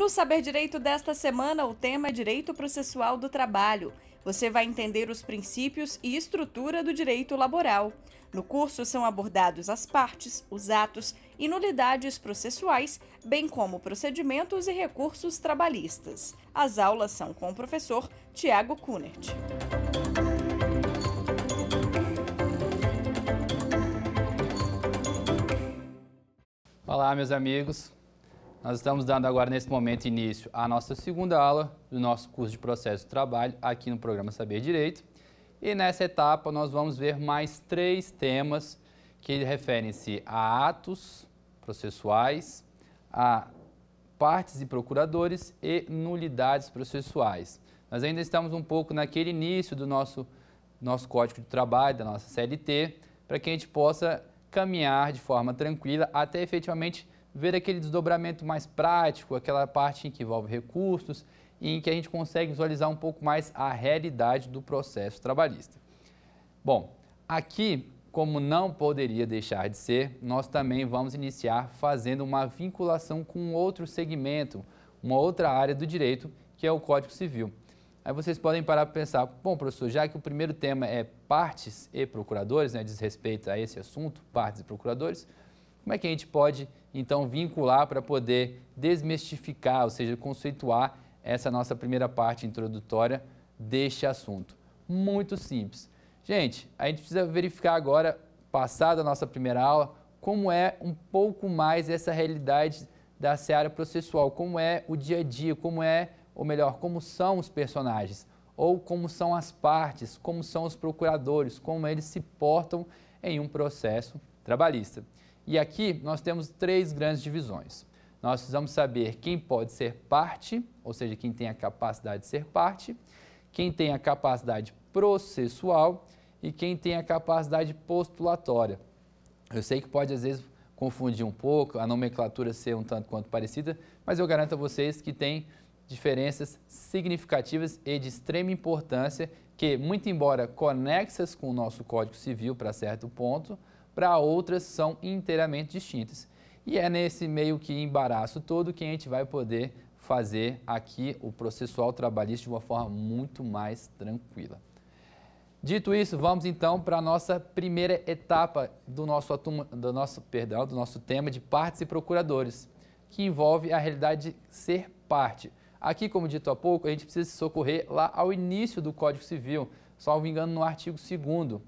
No Saber Direito desta semana, o tema é Direito Processual do Trabalho. Você vai entender os princípios e estrutura do direito laboral. No curso são abordados as partes, os atos e nulidades processuais, bem como procedimentos e recursos trabalhistas. As aulas são com o professor Tiago Kunert. Olá, meus amigos. Nós estamos dando agora, nesse momento, início à nossa segunda aula do nosso curso de Processo do Trabalho aqui no programa Saber Direito. E nessa etapa nós vamos ver mais 3 temas que referem-se a atos processuais, a partes e procuradores e nulidades processuais. Nós ainda estamos um pouco naquele início do nosso Código de Trabalho, da nossa CLT, para que a gente possa caminhar de forma tranquila até efetivamente ver aquele desdobramento mais prático, aquela parte em que envolve recursos e em que a gente consegue visualizar um pouco mais a realidade do processo trabalhista. Bom, aqui, como não poderia deixar de ser, nós também vamos iniciar fazendo uma vinculação com outro segmento, uma outra área do direito, que é o Código Civil. Aí vocês podem parar para pensar, bom, professor, já que o primeiro tema é partes e procuradores, diz respeito a esse assunto, partes e procuradores, como é que a gente pode, então, vincular para poder desmistificar, ou seja, conceituar essa nossa primeira parte introdutória deste assunto? Muito simples. Gente, a gente precisa verificar agora, passada a nossa primeira aula, como é um pouco mais essa realidade da seara processual, como é o dia a dia, como é, ou melhor, como são os personagens, ou como são as partes, como são os procuradores, como eles se portam em um processo trabalhista. E aqui nós temos 3 grandes divisões. Nós precisamos saber quem pode ser parte, ou seja, quem tem a capacidade de ser parte, quem tem a capacidade processual e quem tem a capacidade postulatória. Eu sei que pode às vezes confundir um pouco, a nomenclatura ser um tanto quanto parecida, mas eu garanto a vocês que tem diferenças significativas e de extrema importância que, muito embora conexas com o nosso Código Civil para certo ponto, para outras são inteiramente distintas. E é nesse meio que embaraço todo que a gente vai poder fazer aqui o processual trabalhista de uma forma muito mais tranquila. Dito isso, vamos então para a nossa primeira etapa do nosso tema de partes e procuradores, que envolve a realidade de ser parte. Aqui, como dito há pouco, a gente precisa se socorrer lá ao início do Código Civil, salvo engano no artigo 2º.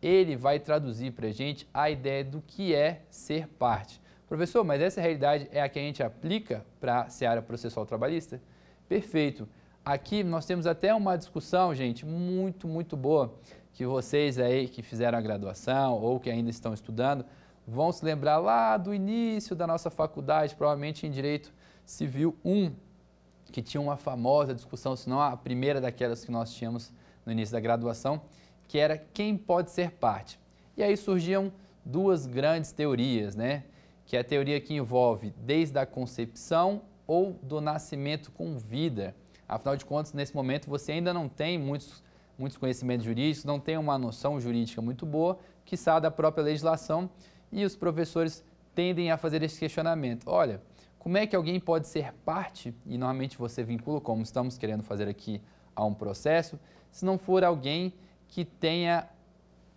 Ele vai traduzir para a gente a ideia do que é ser parte. Professor, mas essa realidade é a que a gente aplica para a seara processual trabalhista? Perfeito. Aqui nós temos até uma discussão, gente, muito boa, que vocês aí que fizeram a graduação ou que ainda estão estudando, vão se lembrar lá do início da nossa faculdade, provavelmente em Direito Civil 1, que tinha uma famosa discussão, se não a primeira daquelas que nós tínhamos no início da graduação, que era quem pode ser parte. E aí surgiam 2 grandes teorias, que é a teoria que envolve desde a concepção ou do nascimento com vida. Afinal de contas, nesse momento, você ainda não tem muitos conhecimentos jurídicos, não tem uma noção jurídica muito boa, quiçá da própria legislação, e os professores tendem a fazer esse questionamento. Olha, como é que alguém pode ser parte, e normalmente você vincula, como estamos querendo fazer aqui, a um processo, se não for alguém que tenha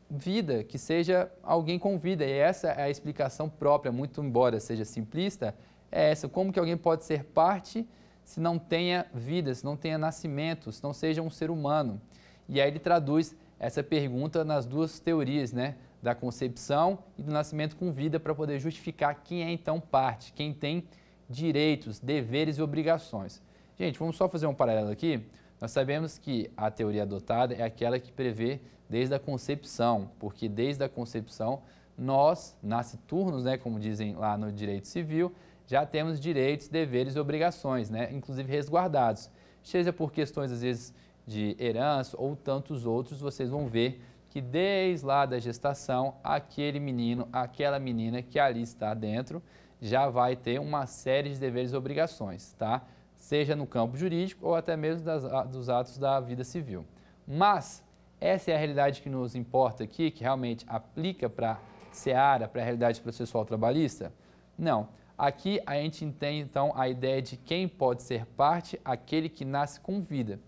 vida, que seja alguém com vida. E essa é a explicação própria, muito embora seja simplista, é essa. Como que alguém pode ser parte se não tenha vida, se não tenha nascimento, se não seja um ser humano? E aí ele traduz essa pergunta nas 2 teorias, da concepção e do nascimento com vida, para poder justificar quem é então parte, quem tem direitos, deveres e obrigações. Gente, vamos só fazer um paralelo aqui. Nós sabemos que a teoria adotada é aquela que prevê desde a concepção, porque desde a concepção nós, nasciturnos, como dizem lá no direito civil, já temos direitos, deveres e obrigações, inclusive resguardados. Seja por questões, às vezes, de herança ou tantos outros, vocês vão ver que desde lá da gestação, aquele menino, aquela menina que ali está dentro, já vai ter uma série de deveres e obrigações, tá? Seja no campo jurídico ou até mesmo dos atos da vida civil. Mas essa é a realidade que nos importa aqui, que realmente aplica para a seara, para a realidade processual trabalhista? Não. Aqui a gente entende, então, a ideia de quem pode ser parte, aquele que nasce com vida.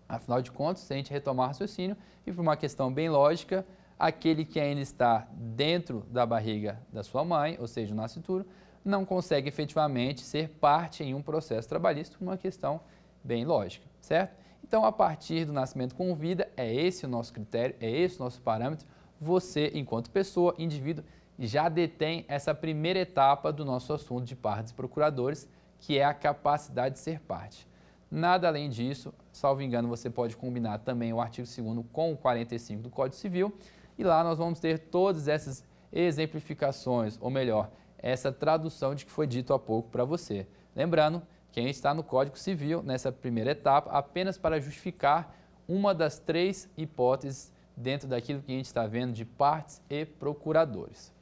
Afinal de contas, se a gente retomar o raciocínio, e por uma questão bem lógica, aquele que ainda está dentro da barriga da sua mãe, ou seja, o nascituro, não consegue efetivamente ser parte em um processo trabalhista, por uma questão bem lógica, certo? Então, a partir do nascimento com vida, é esse o nosso critério, é esse o nosso parâmetro. Você, enquanto pessoa, indivíduo, já detém essa primeira etapa do nosso assunto de partes e procuradores, que é a capacidade de ser parte. Nada além disso, salvo engano, você pode combinar também o artigo 2º com o 45 do Código Civil, e lá nós vamos ter todas essas exemplificações, ou melhor, essa tradução de que foi dito há pouco para você. Lembrando que a gente está no Código Civil, nessa primeira etapa, apenas para justificar uma das 3 hipóteses dentro daquilo que a gente está vendo de partes e procuradores.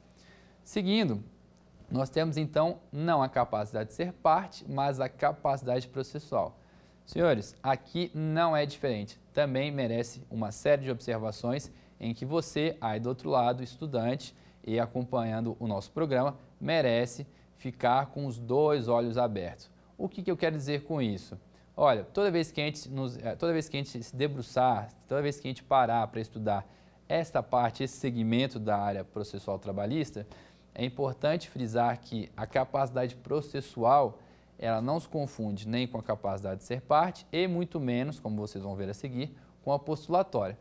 Seguindo, nós temos então não a capacidade de ser parte, mas a capacidade processual. Senhores, aqui não é diferente, também merece uma série de observações em que você, aí do outro lado, estudante e acompanhando o nosso programa, merece ficar com os 2 olhos abertos. O que eu quero dizer com isso? Olha, toda vez que a gente se debruçar, toda vez que a gente parar para estudar esta parte, esse segmento da área processual trabalhista, é importante frisar que a capacidade processual, ela não se confunde nem com a capacidade de ser parte e muito menos, como vocês vão ver a seguir, com a postulatória.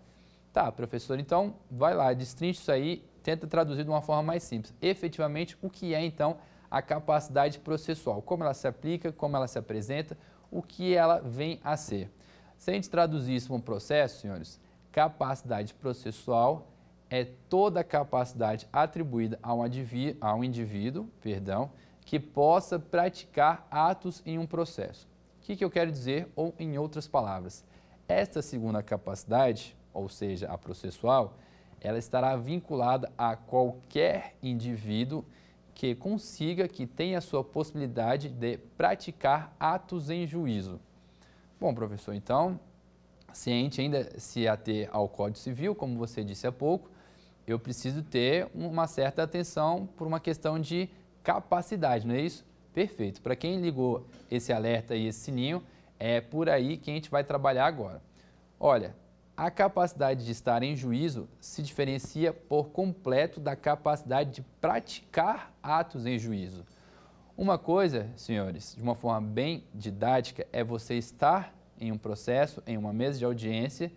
Tá, professor, então vai lá, destrincha isso aí, tenta traduzir de uma forma mais simples. Efetivamente, o que é então a capacidade processual? Como ela se aplica, como ela se apresenta, o que ela vem a ser? Se a gente traduzir isso para um processo, senhores, capacidade processual é toda a capacidade atribuída a um indivíduo, que possa praticar atos em um processo. O que eu quero dizer, ou em outras palavras? Esta segunda capacidade, ou seja, a processual, ela estará vinculada a qualquer indivíduo que consiga, que tenha a sua possibilidade de praticar atos em juízo. Bom, professor, então, se a gente ainda se ater ao Código Civil, como você disse há pouco, eu preciso ter uma certa atenção por uma questão de capacidade, não é isso? Perfeito. Para quem ligou esse alerta e esse sininho, é por aí que a gente vai trabalhar agora. Olha, a capacidade de estar em juízo se diferencia por completo da capacidade de praticar atos em juízo. Uma coisa, senhores, de uma forma bem didática, é você estar em um processo, em uma mesa de audiência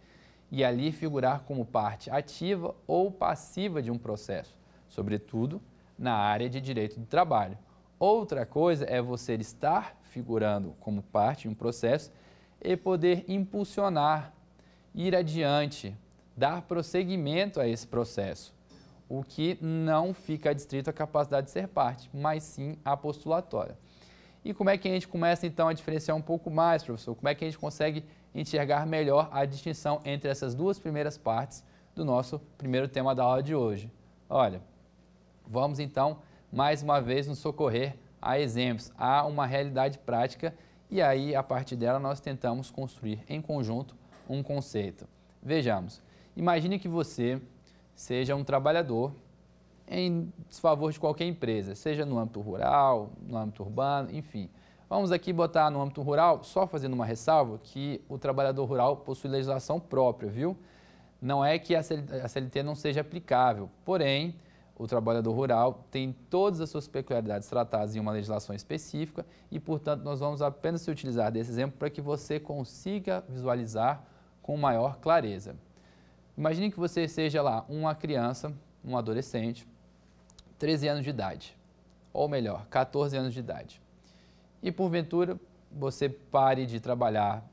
e ali figurar como parte ativa ou passiva de um processo, sobretudo na área de direito do trabalho. Outra coisa é você estar figurando como parte de um processo e poder impulsionar, ir adiante, dar prosseguimento a esse processo, o que não fica adstrito à capacidade de ser parte, mas sim à postulatória. E como é que a gente começa então a diferenciar um pouco mais, professor? Como é que a gente consegue enxergar melhor a distinção entre essas 2 primeiras partes do nosso primeiro tema da aula de hoje? Olha, vamos então mais uma vez nos socorrer a exemplos, a uma realidade prática e aí a partir dela nós tentamos construir em conjunto um conceito. Vejamos, imagine que você seja um trabalhador em desfavor de qualquer empresa, seja no âmbito rural, no âmbito urbano, enfim. Vamos aqui botar no âmbito rural, só fazendo uma ressalva, que o trabalhador rural possui legislação própria, viu? Não é que a CLT não seja aplicável, porém, o trabalhador rural tem todas as suas peculiaridades tratadas em uma legislação específica e, portanto, nós vamos apenas se utilizar desse exemplo para que você consiga visualizar com maior clareza. Imagine que você seja lá uma criança, um adolescente, 13 anos de idade, ou melhor, 14 anos de idade. E, porventura, você pare de trabalhar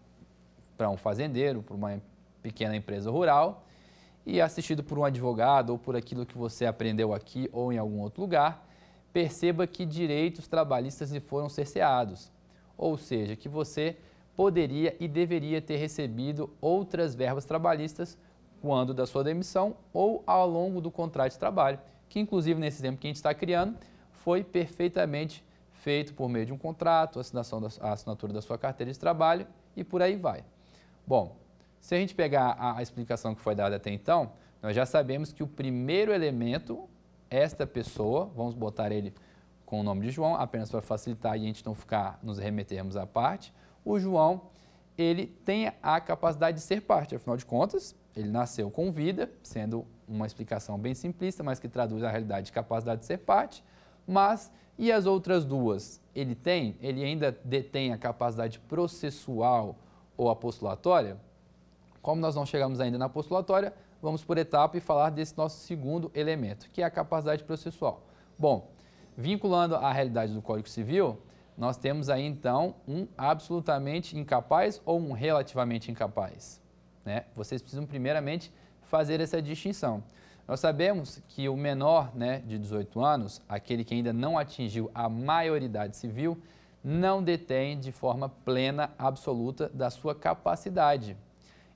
para um fazendeiro, para uma pequena empresa rural, e assistido por um advogado ou por aquilo que você aprendeu aqui ou em algum outro lugar, perceba que direitos trabalhistas lhe foram cerceados, ou seja, que você poderia e deveria ter recebido outras verbas trabalhistas quando da sua demissão ou ao longo do contrato de trabalho, que inclusive nesse exemplo que a gente está criando, foi perfeitamente feito por meio de um contrato, a assinatura da sua carteira de trabalho e por aí vai. Bom, se a gente pegar a explicação que foi dada até então, nós já sabemos que o primeiro elemento, esta pessoa, vamos botar ele com o nome de João, apenas para facilitar e a gente não ficar nos remetermos à parte. O João, ele tem a capacidade de ser parte, afinal de contas, ele nasceu com vida, sendo uma explicação bem simplista, mas que traduz a realidade de capacidade de ser parte. Mas, e as outras duas? Ele ainda detém a capacidade processual ou a postulatória? Como nós não chegamos ainda na postulatória, vamos por etapa e falar desse nosso segundo elemento, que é a capacidade processual. Bom, vinculando à realidade do Código Civil, nós temos aí então um absolutamente incapaz ou um relativamente incapaz, né? Vocês precisam primeiramente fazer essa distinção. Nós sabemos que o menor, né, de 18 anos, aquele que ainda não atingiu a maioridade civil, não detém de forma plena, absoluta, da sua capacidade.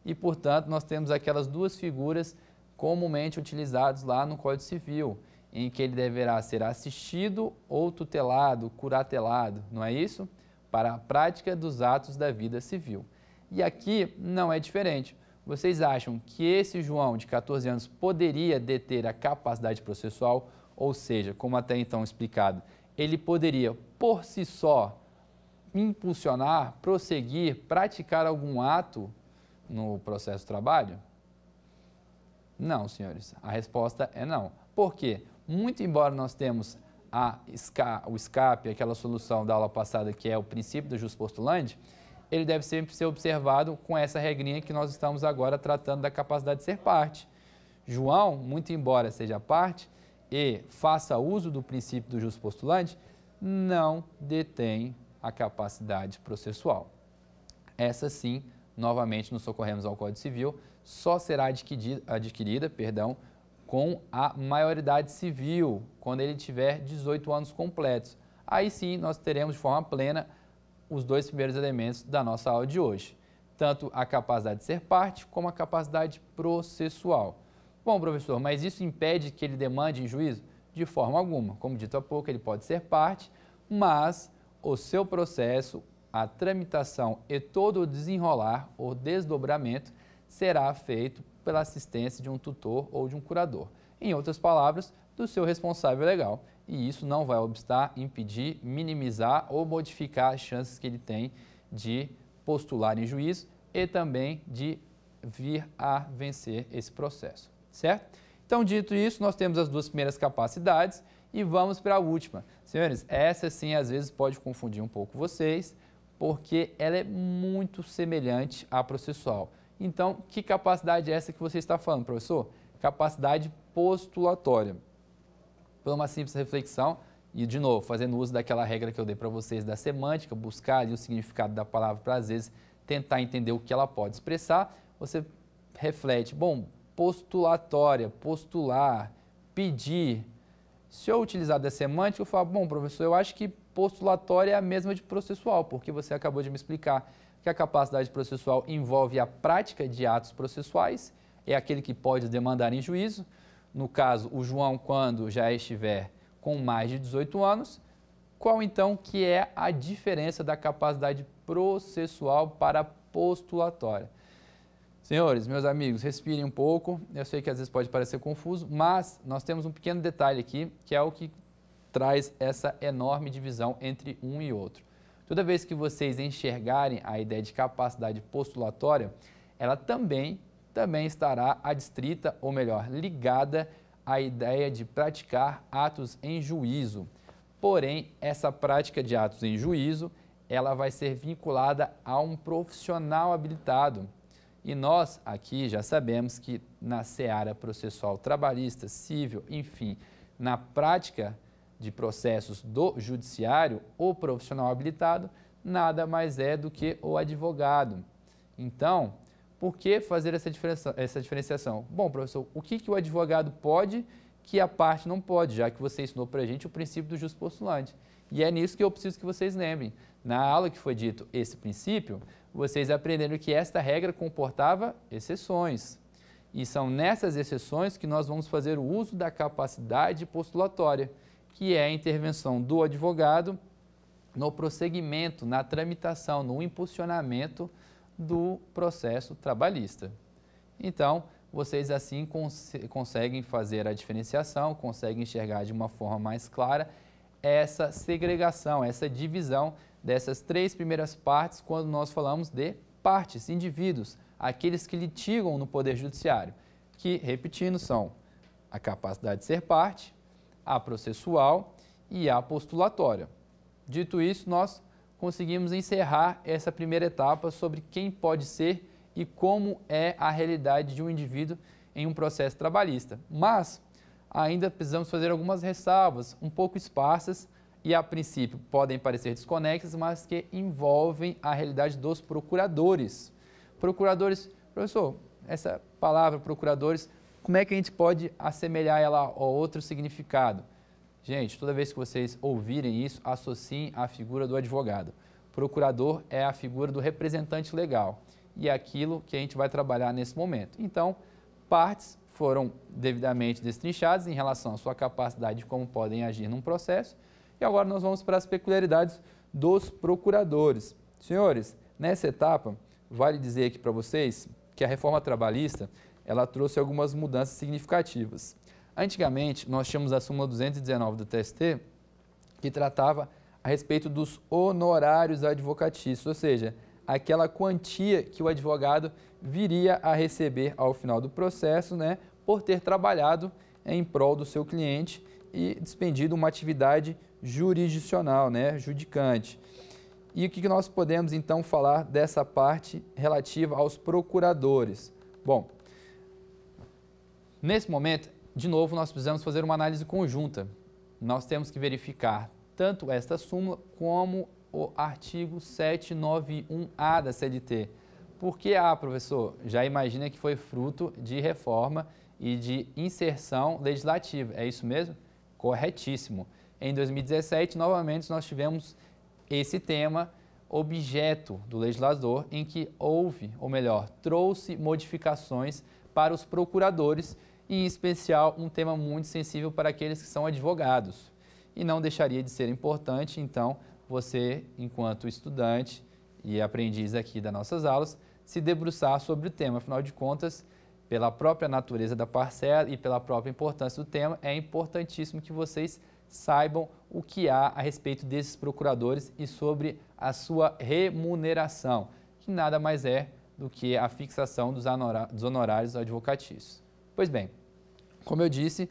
E, portanto, nós temos aquelas duas figuras comumente utilizadas lá no Código Civil, em que ele deverá ser assistido ou tutelado, curatelado, não é isso? Para a prática dos atos da vida civil. E aqui não é diferente. Vocês acham que esse João, de 14 anos, poderia deter a capacidade processual? Ou seja, como até então explicado, ele poderia, por si só, impulsionar, prosseguir, praticar algum ato no processo de trabalho? Não, senhores. A resposta é não. Por quê? Muito embora nós temos o escape, aquela solução da aula passada, que é o princípio do jus postulante, ele deve sempre ser observado com essa regrinha que nós estamos agora tratando da capacidade de ser parte. João, muito embora seja parte e faça uso do princípio do jus postulante, não detém a capacidade processual. Essa sim, novamente nos socorremos ao Código Civil, só será adquirida, com a maioridade civil, quando ele tiver 18 anos completos. Aí sim nós teremos de forma plena os dois primeiros elementos da nossa aula de hoje, tanto a capacidade de ser parte como a capacidade processual. Bom, professor, mas isso impede que ele demande em juízo? De forma alguma. Como dito há pouco, ele pode ser parte, mas o seu processo, a tramitação e todo o desenrolar ou desdobramento será feito pela assistência de um tutor ou de um curador. Em outras palavras, do seu responsável legal. E isso não vai obstar, impedir, minimizar ou modificar as chances que ele tem de postular em juízo e também de vir a vencer esse processo, certo? Então, dito isso, nós temos as duas primeiras capacidades e vamos para a última. Senhores, essa sim às vezes pode confundir um pouco vocês, porque ela é muito semelhante à processual. Então, que capacidade é essa que você está falando, professor? Capacidade postulatória. Por uma simples reflexão, e de novo, fazendo uso daquela regra que eu dei para vocês da semântica, buscar ali o significado da palavra para às vezes tentar entender o que ela pode expressar, você reflete, bom, postulatória, postular, pedir. Se eu utilizar da semântica, eu falo, bom, professor, eu acho que postulatória é a mesma de processual, porque você acabou de me explicar que a capacidade processual envolve a prática de atos processuais, é aquele que pode demandar em juízo. No caso, o João, quando já estiver com mais de 18 anos, qual então que é a diferença da capacidade processual para a postulatória? Senhores, meus amigos, respirem um pouco. Eu sei que às vezes pode parecer confuso, mas nós temos um pequeno detalhe aqui, que é o que traz essa enorme divisão entre um e outro. Toda vez que vocês enxergarem a ideia de capacidade postulatória, ela também estará adstrita, ou melhor, ligada à ideia de praticar atos em juízo. Porém, essa prática de atos em juízo, ela vai ser vinculada a um profissional habilitado. E nós aqui já sabemos que na seara processual trabalhista, civil, enfim, na prática de processos do judiciário, o profissional habilitado nada mais é do que o advogado. Então, por que fazer essa diferenciação? Bom, professor, o que o advogado pode que a parte não pode, já que você ensinou para a gente o princípio do jus postulante. E é nisso que eu preciso que vocês lembrem. Na aula que foi dito esse princípio, vocês aprenderam que esta regra comportava exceções. E são nessas exceções que nós vamos fazer o uso da capacidade postulatória, que é a intervenção do advogado no prosseguimento, na tramitação, no impulsionamento do processo trabalhista. Então, vocês assim conseguem fazer a diferenciação, conseguem enxergar de uma forma mais clara essa segregação, essa divisão dessas três primeiras partes quando nós falamos de partes, indivíduos, aqueles que litigam no Poder Judiciário, que, repetindo, são a capacidade de ser parte, a processual e a postulatória. Dito isso, nós conseguimos encerrar essa primeira etapa sobre quem pode ser e como é a realidade de um indivíduo em um processo trabalhista. Mas ainda precisamos fazer algumas ressalvas, um pouco esparsas e, a princípio, podem parecer desconexas, mas que envolvem a realidade dos procuradores. Procuradores, professor, essa palavra procuradores, como é que a gente pode assemelhar ela a outro significado? Gente, toda vez que vocês ouvirem isso, associem à figura do advogado. Procurador é a figura do representante legal e é aquilo que a gente vai trabalhar nesse momento. Então, partes foram devidamente destrinchadas em relação à sua capacidade de como podem agir num processo. E agora nós vamos para as peculiaridades dos procuradores. Senhores, nessa etapa, vale dizer aqui para vocês que a reforma trabalhista ela trouxe algumas mudanças significativas. Antigamente, nós tínhamos a súmula 219 do TST, que tratava a respeito dos honorários advocatícios, ou seja, aquela quantia que o advogado viria a receber ao final do processo, né, por ter trabalhado em prol do seu cliente e despendido uma atividade jurisdicional, né, judicante. E o que nós podemos, então, falar dessa parte relativa aos procuradores? Bom, nesse momento, de novo, nós precisamos fazer uma análise conjunta. Nós temos que verificar tanto esta súmula como o artigo 791-A da CLT. Por que A, professor? Já imagina que foi fruto de reforma e de inserção legislativa. É isso mesmo? Corretíssimo. Em 2017, novamente, nós tivemos esse tema objeto do legislador em que houve, ou melhor, trouxe modificações para os procuradores, e em especial um tema muito sensível para aqueles que são advogados. E não deixaria de ser importante, então, você, enquanto estudante e aprendiz aqui das nossas aulas, se debruçar sobre o tema. Afinal de contas, pela própria natureza da parcela e pela própria importância do tema, é importantíssimo que vocês saibam o que há a respeito desses procuradores e sobre a sua remuneração, que nada mais é do que a fixação dos honorários advocatícios. Pois bem, como eu disse,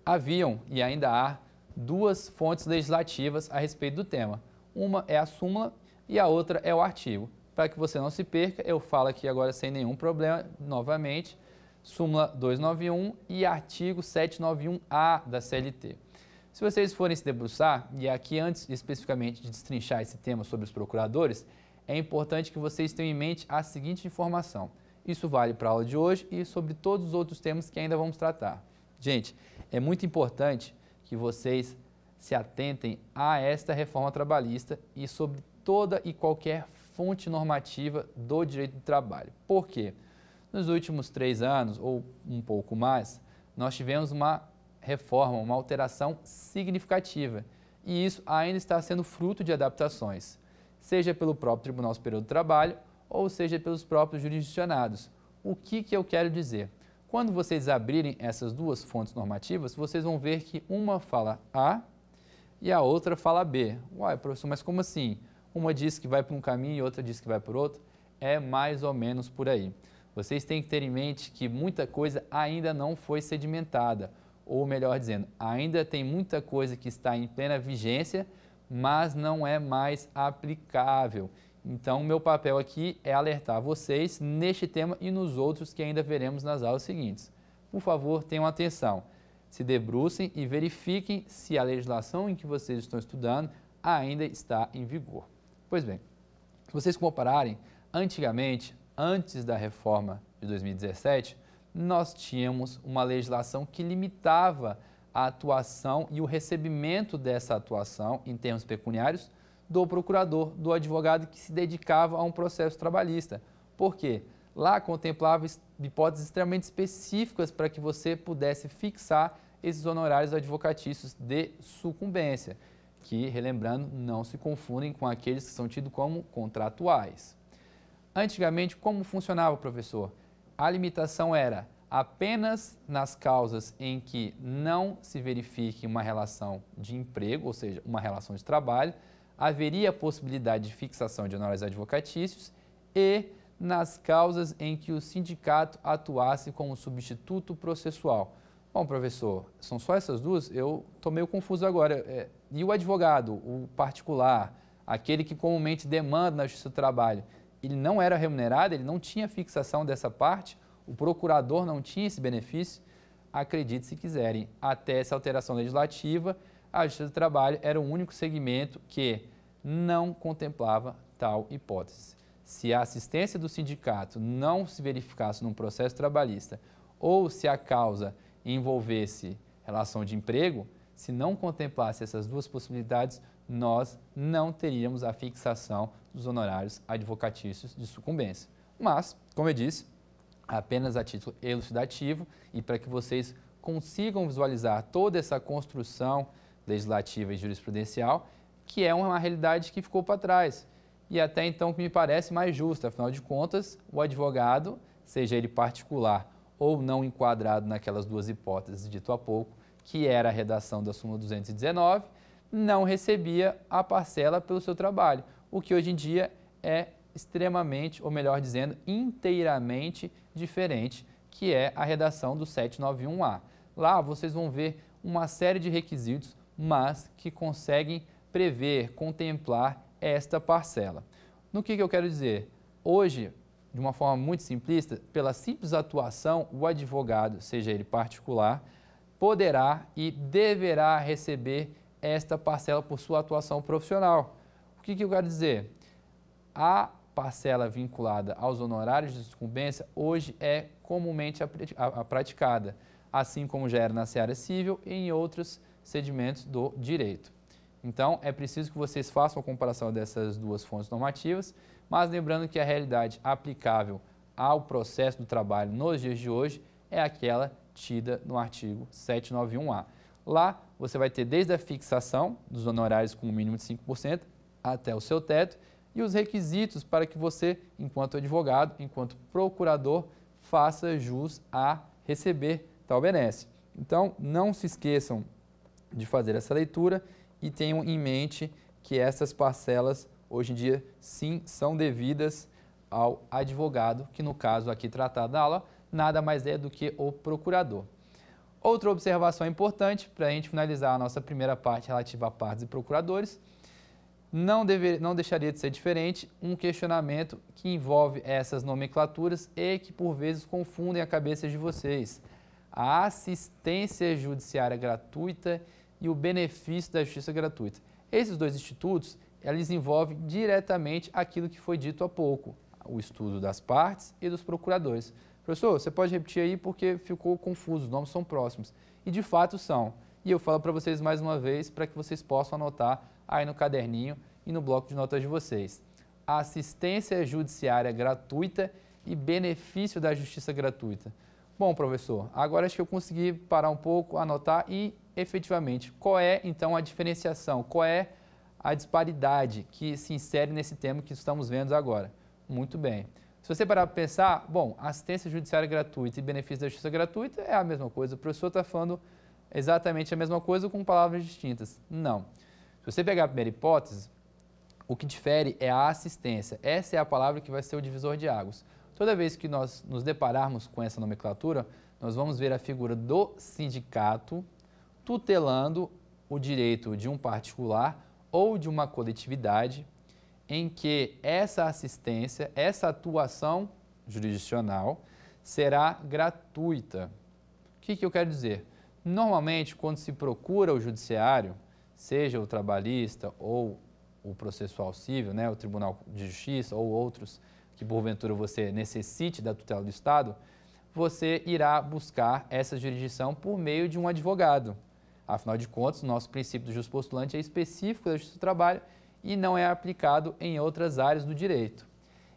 haviam e ainda há duas fontes legislativas a respeito do tema. Uma é a súmula e a outra é o artigo. Para que você não se perca, eu falo aqui agora sem nenhum problema, novamente, súmula 291 e artigo 791-A da CLT. Se vocês forem se debruçar, e aqui antes especificamente de destrinchar esse tema sobre os procuradores, é importante que vocês tenham em mente a seguinte informação. Isso vale para a aula de hoje e sobre todos os outros temas que ainda vamos tratar. Gente, é muito importante que vocês se atentem a esta reforma trabalhista e sobre toda e qualquer fonte normativa do direito do trabalho. Por quê? Nos últimos 3 anos, ou um pouco mais, nós tivemos uma reforma, uma alteração significativa. E isso ainda está sendo fruto de adaptações, seja pelo próprio Tribunal Superior do Trabalho, ou seja pelos próprios jurisdicionados. O que eu quero dizer? Quando vocês abrirem essas duas fontes normativas, vocês vão ver que uma fala A e a outra fala B. Uai, professor, mas como assim? Uma diz que vai para um caminho e outra diz que vai para outro? É mais ou menos por aí. Vocês têm que ter em mente que muita coisa ainda não foi sedimentada, ou melhor dizendo, ainda tem muita coisa que está em plena vigência, mas não é mais aplicável. Então, meu papel aqui é alertar vocês neste tema e nos outros que ainda veremos nas aulas seguintes. Por favor, tenham atenção, se debrucem e verifiquem se a legislação em que vocês estão estudando ainda está em vigor. Pois bem, se vocês compararem, antigamente, antes da reforma de 2017, nós tínhamos uma legislação que limitava a atuação e o recebimento dessa atuação, em termos pecuniários, do procurador, do advogado que se dedicava a um processo trabalhista. Por quê? Lá contemplava hipóteses extremamente específicas para que você pudesse fixar esses honorários advocatícios de sucumbência, que, relembrando, não se confundem com aqueles que são tidos como contratuais. Antigamente, como funcionava, professor? A limitação era apenas nas causas em que não se verifique uma relação de emprego, ou seja, uma relação de trabalho, haveria a possibilidade de fixação de honorários advocatícios e nas causas em que o sindicato atuasse como substituto processual. Bom, professor, são só essas duas? Eu estou meio confuso agora. E o advogado, o particular, aquele que comumente demanda na Justiça do Trabalho, ele não era remunerado, ele não tinha fixação dessa parte, o procurador não tinha esse benefício? Acredite se quiserem, até essa alteração legislativa, a Justiça do Trabalho era o único segmento que não contemplava tal hipótese. Se a assistência do sindicato não se verificasse num processo trabalhista ou se a causa envolvesse relação de emprego, se não contemplasse essas duas possibilidades, nós não teríamos a fixação dos honorários advocatícios de sucumbência. Mas, como eu disse, apenas a título elucidativo e para que vocês consigam visualizar toda essa construção legislativa e jurisprudencial, que é uma realidade que ficou para trás. E até então que me parece mais justa, afinal de contas, o advogado, seja ele particular ou não enquadrado naquelas duas hipóteses dito há pouco, que era a redação da súmula 219, não recebia a parcela pelo seu trabalho, o que hoje em dia é extremamente, ou melhor dizendo, inteiramente diferente, que é a redação do 791A. Lá vocês vão ver uma série de requisitos, mas que conseguem prever, contemplar esta parcela. No que eu quero dizer? Hoje, de uma forma muito simplista, pela simples atuação, o advogado, seja ele particular, poderá e deverá receber esta parcela por sua atuação profissional. O que eu quero dizer? A parcela vinculada aos honorários de sucumbência hoje é comumente praticada, assim como já era na seara civil e em outros segmentos do direito. Então, é preciso que vocês façam a comparação dessas duas fontes normativas, mas lembrando que a realidade aplicável ao processo do trabalho nos dias de hoje é aquela tida no artigo 791A. Lá, você vai ter desde a fixação dos honorários com um mínimo de 5% até o seu teto e os requisitos para que você, enquanto advogado, enquanto procurador, faça jus a receber tal benesse. Então, não se esqueçam de fazer essa leitura e tenham em mente que essas parcelas, hoje em dia, sim, são devidas ao advogado, que no caso aqui tratado na aula, nada mais é do que o procurador. Outra observação importante, para a gente finalizar a nossa primeira parte relativa a partes e procuradores, não deixaria de ser diferente um questionamento que envolve essas nomenclaturas e que por vezes confundem a cabeça de vocês. A assistência judiciária gratuita e o benefício da justiça gratuita. Esses dois institutos, eles envolvem diretamente aquilo que foi dito há pouco, o estudo das partes e dos procuradores. Professor, você pode repetir aí porque ficou confuso, os nomes são próximos. E de fato são. E eu falo para vocês mais uma vez para que vocês possam anotar aí no caderninho e no bloco de notas de vocês. Assistência judiciária gratuita e benefício da justiça gratuita. Bom, professor, agora acho que eu consegui parar um pouco, anotar e, efetivamente, qual é, então, a diferenciação? Qual é a disparidade que se insere nesse tema que estamos vendo agora? Muito bem. Se você parar para pensar, bom, assistência judiciária gratuita e benefício da justiça gratuita é a mesma coisa. O professor está falando exatamente a mesma coisa com palavras distintas. Não. Se você pegar a primeira hipótese, o que difere é a assistência. Essa é a palavra que vai ser o divisor de águas. Toda vez que nós nos depararmos com essa nomenclatura, nós vamos ver a figura do sindicato tutelando o direito de um particular ou de uma coletividade em que essa assistência, essa atuação jurisdicional será gratuita. O que eu quero dizer? Normalmente, quando se procura o judiciário, seja o trabalhista ou o processual civil, né, o Tribunal de Justiça ou outros que porventura você necessite da tutela do Estado, você irá buscar essa jurisdição por meio de um advogado. Afinal de contas, o nosso princípio do juspostulante é específico da Justiça do Trabalho e não é aplicado em outras áreas do direito.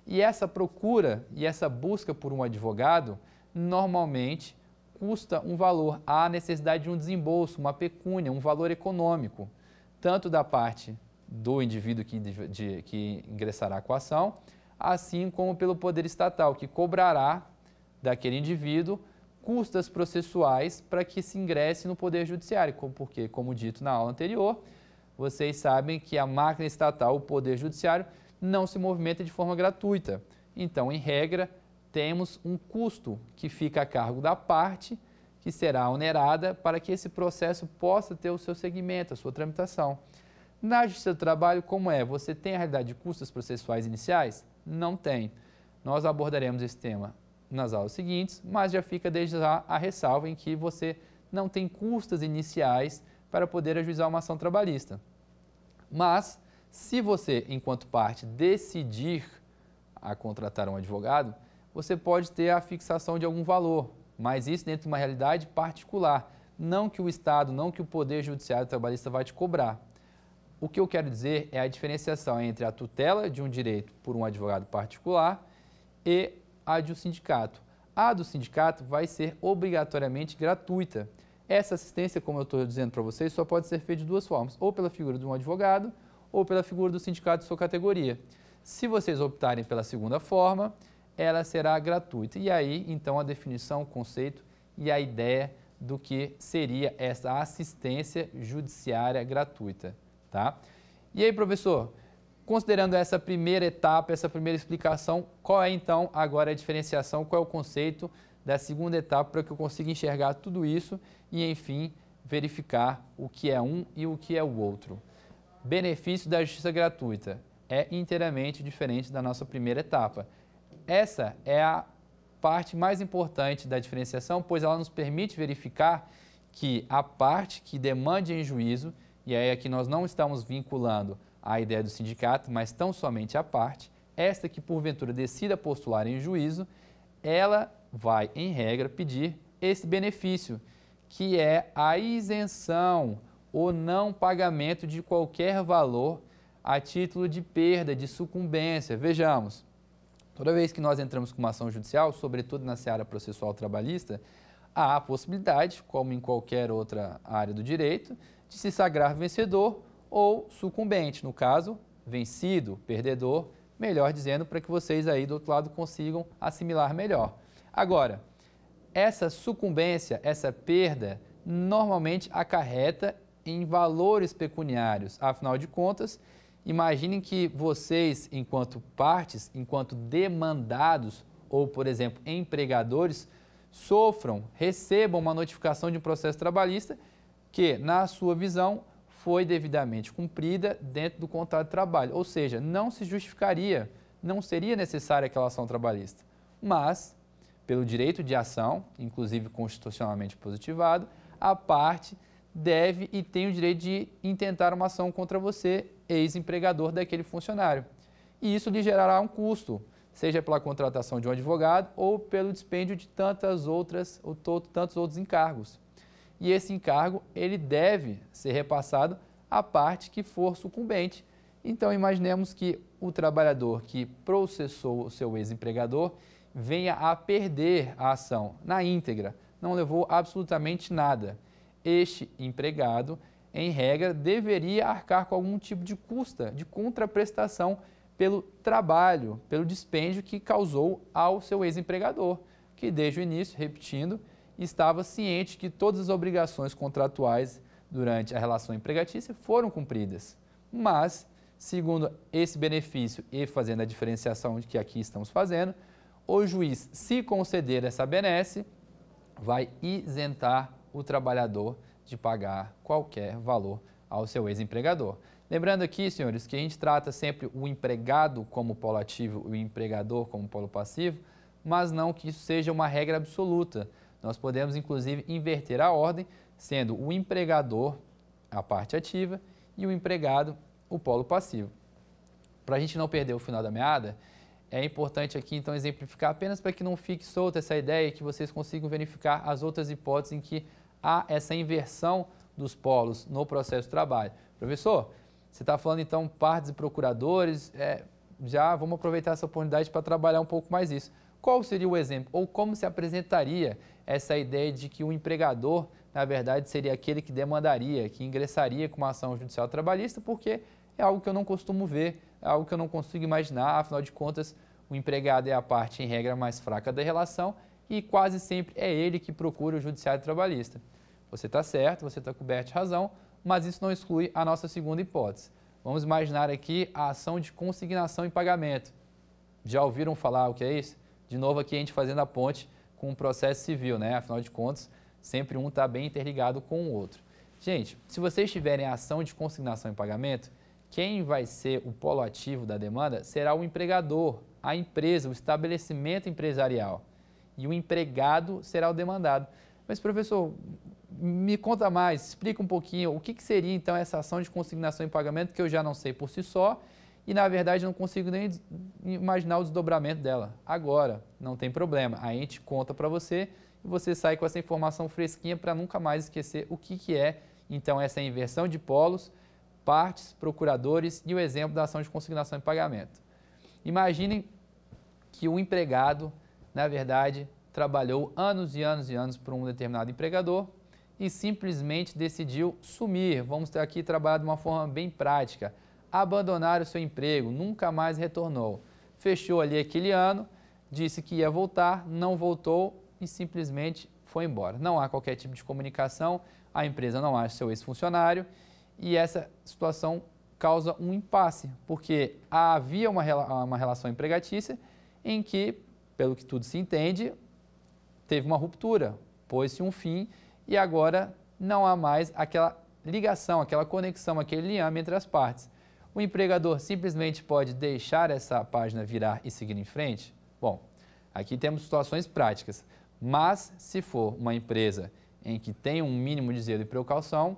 E essa procura e essa busca por um advogado, normalmente, custa um valor. Há necessidade de um desembolso, uma pecúnia, um valor econômico, tanto da parte do indivíduo que ingressará com a ação, assim como pelo poder estatal, que cobrará daquele indivíduo custas processuais para que se ingresse no Poder Judiciário, porque, como dito na aula anterior, vocês sabem que a máquina estatal, o Poder Judiciário, não se movimenta de forma gratuita. Então, em regra, temos um custo que fica a cargo da parte, que será onerada para que esse processo possa ter o seu segmento, a sua tramitação. Na Justiça do Trabalho, como é? Você tem a realidade de custas processuais iniciais? Não tem. Nós abordaremos esse tema nas aulas seguintes, mas já fica desde já a ressalva em que você não tem custas iniciais para poder ajuizar uma ação trabalhista. Mas, se você, enquanto parte, decidir a contratar um advogado, você pode ter a fixação de algum valor, mas isso dentro de uma realidade particular, não que o Estado, não que o Poder Judiciário Trabalhista vai te cobrar. O que eu quero dizer é a diferenciação entre a tutela de um direito por um advogado particular e a de um sindicato. A do sindicato vai ser obrigatoriamente gratuita. Essa assistência, como eu estou dizendo para vocês, só pode ser feita de duas formas, ou pela figura de um advogado ou pela figura do sindicato de sua categoria. Se vocês optarem pela segunda forma, ela será gratuita. E aí, então, a definição, o conceito e a ideia do que seria essa assistência judiciária gratuita, tá? E aí, professor, considerando essa primeira etapa, essa primeira explicação, qual é, então, agora a diferenciação, qual é o conceito da segunda etapa para que eu consiga enxergar tudo isso e, enfim, verificar o que é um e o que é o outro? Benefício da justiça gratuita é inteiramente diferente da nossa primeira etapa. Essa é a parte mais importante da diferenciação, pois ela nos permite verificar que a parte que demande em juízo, e aí aqui nós não estamos vinculando a ideia do sindicato, mas tão somente a parte, esta que porventura decida postular em juízo, ela vai, em regra, pedir esse benefício, que é a isenção ou não pagamento de qualquer valor a título de perda, de sucumbência. Vejamos. Toda vez que nós entramos com uma ação judicial, sobretudo na seara processual trabalhista, há a possibilidade, como em qualquer outra área do direito, de se sagrar vencedor ou sucumbente, no caso, vencido, perdedor, melhor dizendo, para que vocês aí do outro lado consigam assimilar melhor. Agora, essa sucumbência, essa perda, normalmente acarreta em valores pecuniários. Afinal de contas, imaginem que vocês, enquanto partes, enquanto demandados ou, por exemplo, empregadores, sofram, recebam uma notificação de um processo trabalhista que, na sua visão, foi devidamente cumprida dentro do contrato de trabalho. Ou seja, não se justificaria, não seria necessária aquela ação trabalhista. Mas, pelo direito de ação, inclusive constitucionalmente positivado, a parte deve e tem o direito de intentar uma ação contra você, ex-empregador daquele funcionário. E isso lhe gerará um custo, seja pela contratação de um advogado ou pelo dispêndio de tantos outros encargos. E esse encargo, ele deve ser repassado à parte que for sucumbente. Então, imaginemos que o trabalhador que processou o seu ex-empregador venha a perder a ação na íntegra, não levou absolutamente nada. Este empregado, em regra, deveria arcar com algum tipo de custa, de contraprestação pelo trabalho, pelo dispêndio que causou ao seu ex-empregador, que desde o início, repetindo, estava ciente que todas as obrigações contratuais durante a relação empregatícia foram cumpridas. Mas, segundo esse benefício e fazendo a diferenciação de que aqui estamos fazendo, o juiz, se conceder essa benesse, vai isentar o trabalhador de pagar qualquer valor ao seu ex-empregador. Lembrando aqui, senhores, que a gente trata sempre o empregado como polo ativo e o empregador como polo passivo, mas não que isso seja uma regra absoluta. Nós podemos, inclusive, inverter a ordem, sendo o empregador a parte ativa e o empregado o polo passivo. Para a gente não perder o final da meada, é importante aqui, então, exemplificar apenas para que não fique solta essa ideia e que vocês consigam verificar as outras hipóteses em que há essa inversão dos polos no processo de trabalho. Professor, você está falando, então, partes e procuradores, já vamos aproveitar essa oportunidade para trabalhar um pouco mais isso. Qual seria o exemplo? Ou como se apresentaria essa ideia de que o empregador, na verdade, seria aquele que demandaria, que ingressaria com uma ação judicial trabalhista, porque é algo que eu não costumo ver, é algo que eu não consigo imaginar, afinal de contas, o empregado é a parte, em regra, mais fraca da relação e quase sempre é ele que procura o judiciário trabalhista. Você está certo, você está coberto de razão, mas isso não exclui a nossa segunda hipótese. Vamos imaginar aqui a ação de consignação em pagamento. Já ouviram falar o que é isso? De novo aqui a gente fazendo a ponte com o processo civil, né? Afinal de contas, sempre um está bem interligado com o outro. Gente, se vocês tiverem a ação de consignação em pagamento, quem vai ser o polo ativo da demanda será o empregador, a empresa, o estabelecimento empresarial. E o empregado será o demandado. Mas, professor, me conta mais, explica um pouquinho o que seria então essa ação de consignação em pagamento, que eu já não sei por si só e, na verdade, não consigo nem imaginar o desdobramento dela. Agora, não tem problema, a gente conta para você e você sai com essa informação fresquinha para nunca mais esquecer o que é, então, essa inversão de polos, partes, procuradores e o exemplo da ação de consignação em pagamento. Imaginem que o empregado, na verdade, trabalhou anos e anos e anos por um determinado empregador e simplesmente decidiu sumir. Vamos ter aqui trabalhar de uma forma bem prática. Abandonar o seu emprego, nunca mais retornou. Fechou ali aquele ano, disse que ia voltar, não voltou e simplesmente foi embora. Não há qualquer tipo de comunicação, a empresa não acha seu ex-funcionário e essa situação causa um impasse, porque havia uma relação empregatícia em que, pelo que tudo se entende, teve uma ruptura, pôs-se um fim e agora não há mais aquela ligação, aquela conexão, aquele liame entre as partes. O empregador simplesmente pode deixar essa página virar e seguir em frente? Bom, aqui temos situações práticas, mas se for uma empresa em que tem um mínimo de zelo e precaução,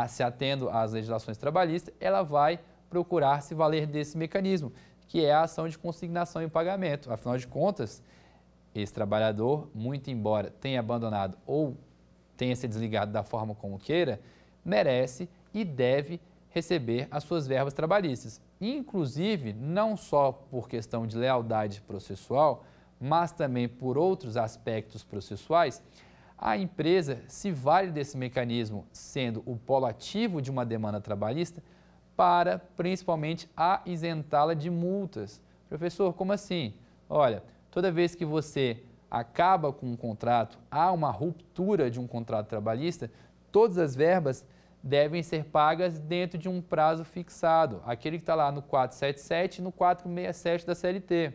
se atendo às legislações trabalhistas, ela vai procurar se valer desse mecanismo, que é a ação de consignação em pagamento. Afinal de contas, esse trabalhador, muito embora tenha abandonado ou tenha se desligado da forma como queira, merece e deve receber as suas verbas trabalhistas. Inclusive, não só por questão de lealdade processual, mas também por outros aspectos processuais, a empresa se vale desse mecanismo, sendo o polo ativo de uma demanda trabalhista, para principalmente isentá-la de multas. Professor, como assim? Olha, toda vez que você acaba com um contrato, há uma ruptura de um contrato trabalhista, todas as verbas devem ser pagas dentro de um prazo fixado, aquele que está lá no 477 e no 467 da CLT,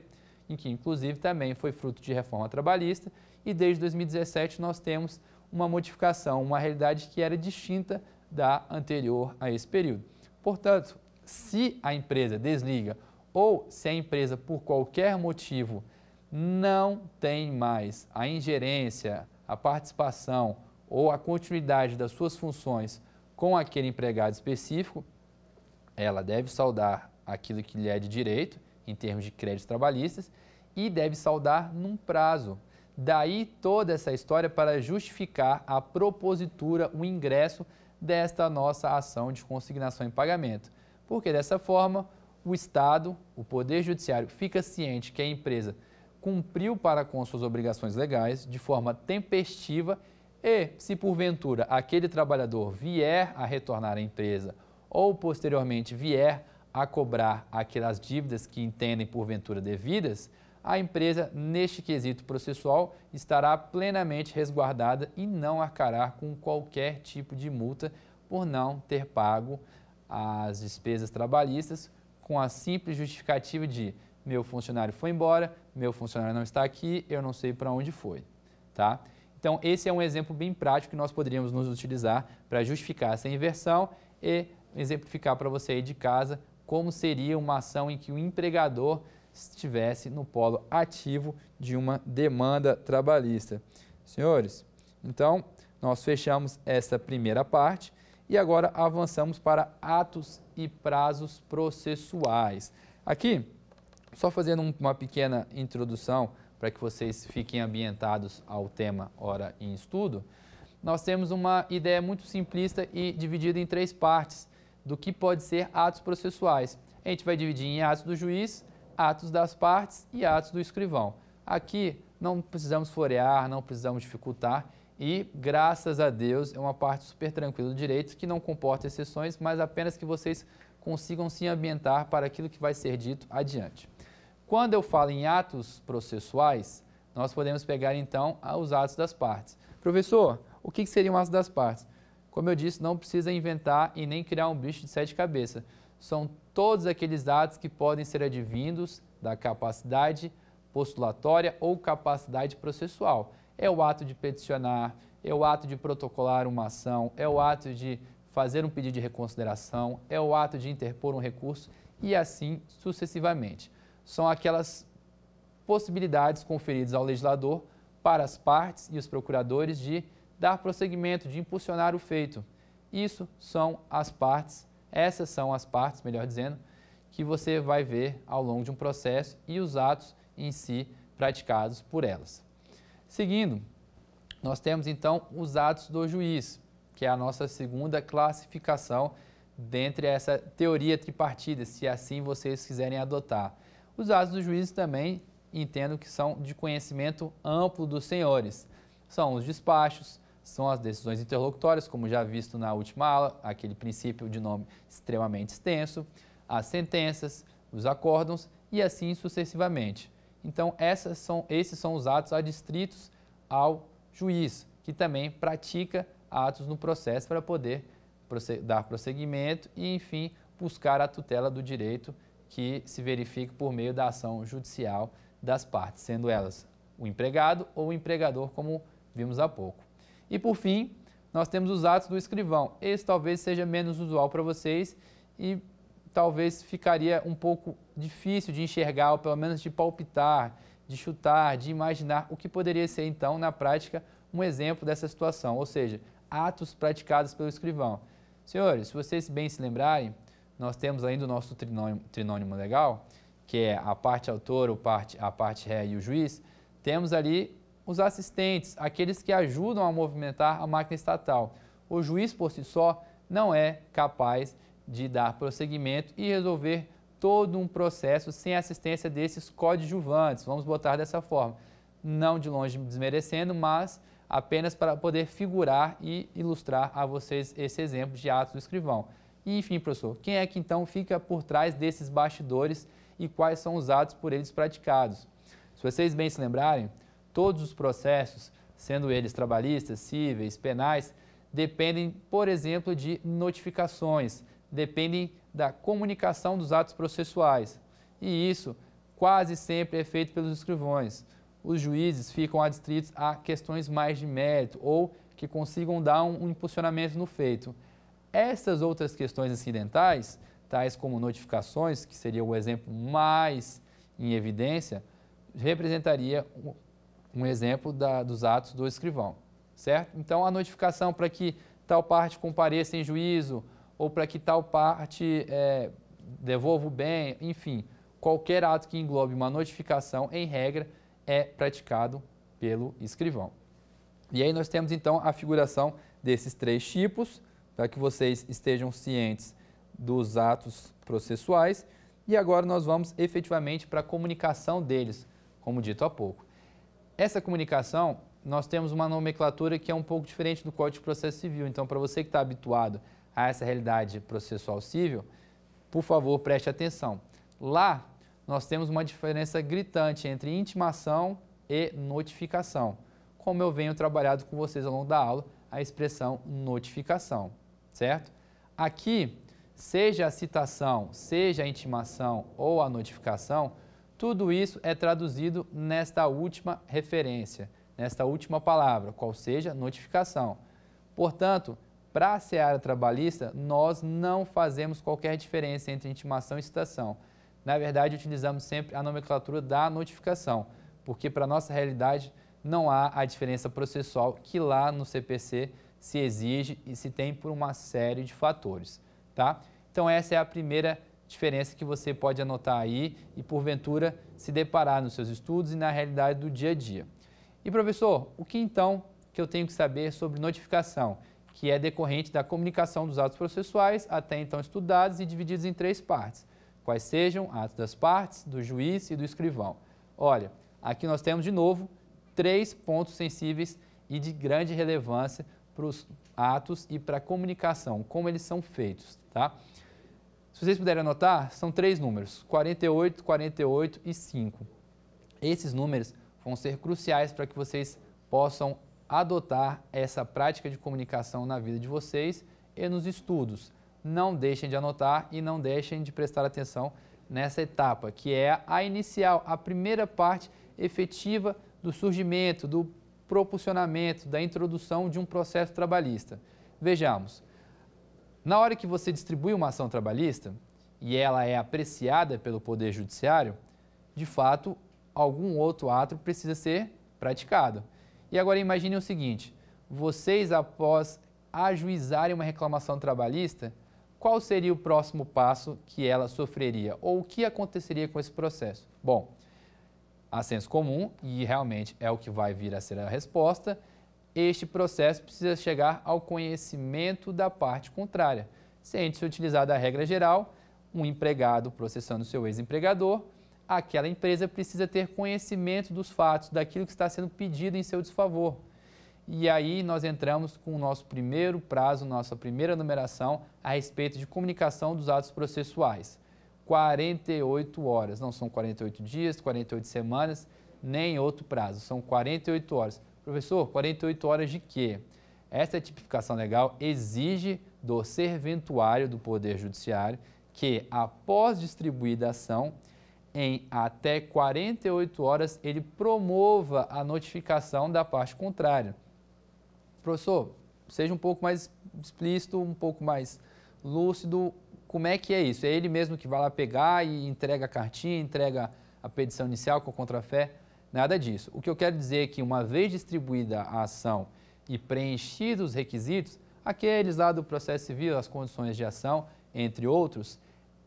em que inclusive também foi fruto de reforma trabalhista e desde 2017 nós temos uma modificação, uma realidade que era distinta da anterior a esse período. Portanto, se a empresa desliga ou se a empresa por qualquer motivo não tem mais a ingerência, a participação ou a continuidade das suas funções com aquele empregado específico, ela deve saldar aquilo que lhe é de direito, em termos de créditos trabalhistas, e deve saldar num prazo. Daí toda essa história para justificar a propositura, o ingresso desta nossa ação de consignação em pagamento. Porque dessa forma, o Estado, o Poder Judiciário, fica ciente que a empresa cumpriu para com suas obrigações legais de forma tempestiva e, se porventura aquele trabalhador vier a retornar à empresa ou posteriormente vier a cobrar aquelas dívidas que entendem porventura devidas, a empresa, neste quesito processual, estará plenamente resguardada e não arcará com qualquer tipo de multa por não ter pago as despesas trabalhistas com a simples justificativa de meu funcionário foi embora, meu funcionário não está aqui, eu não sei para onde foi, tá? Então, esse é um exemplo bem prático que nós poderíamos nos utilizar para justificar essa inversão e exemplificar para você aí de casa como seria uma ação em que o empregador estivesse no polo ativo de uma demanda trabalhista. Senhores, então, nós fechamos essa primeira parte e agora avançamos para atos e prazos processuais. Aqui, só fazendo uma pequena introdução para que vocês fiquem ambientados ao tema Hora em Estudo, nós temos uma ideia muito simplista e dividida em três partes do que pode ser atos processuais. A gente vai dividir em atos do juiz, atos das partes e atos do escrivão. Aqui não precisamos florear, não precisamos dificultar e, graças a Deus, é uma parte super tranquila do direito que não comporta exceções, mas apenas que vocês consigam se ambientar para aquilo que vai ser dito adiante. Quando eu falo em atos processuais, nós podemos pegar então os atos das partes. Professor, o que seriam atos das partes? Como eu disse, não precisa inventar e nem criar um bicho de 7 cabeças. São todos aqueles atos que podem ser advindos da capacidade postulatória ou capacidade processual. É o ato de peticionar, é o ato de protocolar uma ação, é o ato de fazer um pedido de reconsideração, é o ato de interpor um recurso e assim sucessivamente. São aquelas possibilidades conferidas ao legislador para as partes e os procuradores de dar prosseguimento, de impulsionar o feito. Isso são as partes, essas são as partes, melhor dizendo, que você vai ver ao longo de um processo e os atos em si praticados por elas. Seguindo, nós temos então os atos do juiz, que é a nossa segunda classificação dentre essa teoria tripartida, se assim vocês quiserem adotar. Os atos do juiz também entendo que são de conhecimento amplo dos senhores. São os despachos, são as decisões interlocutórias, como já visto na última aula, aquele princípio de nome extremamente extenso, as sentenças, os acórdãos e assim sucessivamente. Então, esses são os atos adstritos ao juiz, que também pratica atos no processo para poder dar prosseguimento e, enfim, buscar a tutela do direito que se verifique por meio da ação judicial das partes, sendo elas o empregado ou o empregador, como vimos há pouco. E, por fim, nós temos os atos do escrivão. Esse talvez seja menos usual para vocês e talvez ficaria um pouco difícil de enxergar, ou pelo menos de palpitar, de chutar, de imaginar o que poderia ser, então, na prática, um exemplo dessa situação, ou seja, atos praticados pelo escrivão. Senhores, se vocês bem se lembrarem, nós temos ainda o nosso trinônimo legal, que é a parte autora, a parte ré e o juiz. Temos ali os assistentes, aqueles que ajudam a movimentar a máquina estatal. O juiz, por si só, não é capaz de dar prosseguimento e resolver todo um processo sem a assistência desses coadjuvantes, vamos botar dessa forma. Não de longe desmerecendo, mas apenas para poder figurar e ilustrar a vocês esse exemplo de atos do escrivão. E, enfim, professor, quem é que então fica por trás desses bastidores e quais são os atos por eles praticados? Se vocês bem se lembrarem, todos os processos, sendo eles trabalhistas, cíveis, penais, dependem, por exemplo, de notificações, dependem da comunicação dos atos processuais. E isso quase sempre é feito pelos escrivões. Os juízes ficam adstritos a questões mais de mérito ou que consigam dar um impulsionamento no feito. Essas outras questões incidentais, tais como notificações, que seria o exemplo mais em evidência, representaria um exemplo dos atos do escrivão, certo? Então, a notificação para que tal parte compareça em juízo ou para que tal parte devolva o bem, enfim, qualquer ato que englobe uma notificação, em regra, é praticado pelo escrivão. E aí nós temos, então, a figuração desses 3 tipos, para que vocês estejam cientes dos atos processuais. E agora nós vamos efetivamente para a comunicação deles, como dito há pouco. Essa comunicação, nós temos uma nomenclatura que é um pouco diferente do Código de Processo Civil. Então, para você que está habituado a essa realidade processual civil, por favor, preste atenção. Lá, nós temos uma diferença gritante entre intimação e notificação. Como eu venho trabalhando com vocês ao longo da aula, a expressão notificação, certo? Aqui, seja a citação, seja a intimação ou a notificação, tudo isso é traduzido nesta última referência, nesta última palavra, qual seja notificação. Portanto, para a seara trabalhista, nós não fazemos qualquer diferença entre intimação e citação. Na verdade, utilizamos sempre a nomenclatura da notificação, porque para a nossa realidade não há a diferença processual que lá no CPC se exige e se tem por uma série de fatores, tá? Então, essa é a primeira diferença que você pode anotar aí e, porventura, se deparar nos seus estudos e na realidade do dia a dia. E, professor, o que então que eu tenho que saber sobre notificação, que é decorrente da comunicação dos atos processuais, até então estudados e divididos em 3 partes, quais sejam atos das partes, do juiz e do escrivão. Olha, aqui nós temos de novo 3 pontos sensíveis e de grande relevância para os atos e para a comunicação, como eles são feitos, tá? Se vocês puderem anotar, são 3 números, 48, 48 e 5. Esses números vão ser cruciais para que vocês possam adotar essa prática de comunicação na vida de vocês e nos estudos. Não deixem de anotar e não deixem de prestar atenção nessa etapa, que é a inicial, a primeira parte efetiva do surgimento, do propulsionamento, da introdução de um processo trabalhista. Vejamos, na hora que você distribui uma ação trabalhista e ela é apreciada pelo Poder Judiciário, de fato, algum outro ato precisa ser praticado. E agora imagine o seguinte, vocês após ajuizarem uma reclamação trabalhista, qual seria o próximo passo que ela sofreria? Ou o que aconteceria com esse processo? Bom, a senso comum, e realmente é o que vai vir a ser a resposta, este processo precisa chegar ao conhecimento da parte contrária. Se utilizar a regra geral, um empregado processando seu ex-empregador, aquela empresa precisa ter conhecimento dos fatos, daquilo que está sendo pedido em seu desfavor. E aí nós entramos com o nosso primeiro prazo, nossa primeira numeração a respeito de comunicação dos atos processuais. 48 horas, não são 48 dias, 48 semanas, nem outro prazo, são 48 horas. Professor, 48 horas de quê? Essa tipificação legal exige do serventuário do Poder Judiciário que, após distribuída a ação, em até 48 horas ele promova a notificação da parte contrária. Professor, seja um pouco mais explícito, um pouco mais lúcido, como é que é isso? É ele mesmo que vai lá pegar e entrega a cartinha, entrega a petição inicial com a contrafé? Nada disso. O que eu quero dizer é que uma vez distribuída a ação e preenchidos os requisitos, aqueles lá do processo civil, as condições de ação, entre outros,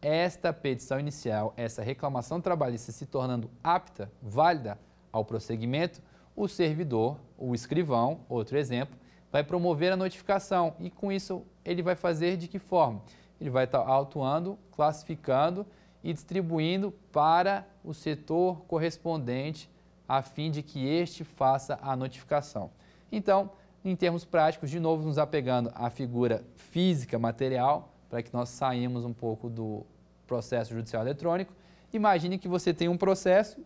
esta petição inicial, essa reclamação trabalhista se tornando apta, válida ao prosseguimento, o servidor, o escrivão, outro exemplo, vai promover a notificação e com isso ele vai fazer de que forma? Ele vai estar autuando, classificando e distribuindo para o setor correspondente a fim de que este faça a notificação. Então, em termos práticos, de novo nos apegando à figura física, material, para que nós saímos um pouco do processo judicial eletrônico, imagine que você tem um processo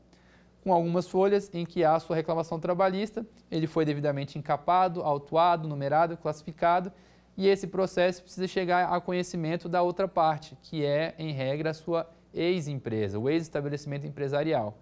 com algumas folhas em que há a sua reclamação trabalhista, ele foi devidamente encapado, autuado, numerado, classificado, e esse processo precisa chegar a conhecimento da outra parte, que é, em regra, a sua ex-empresa, o ex-estabelecimento empresarial.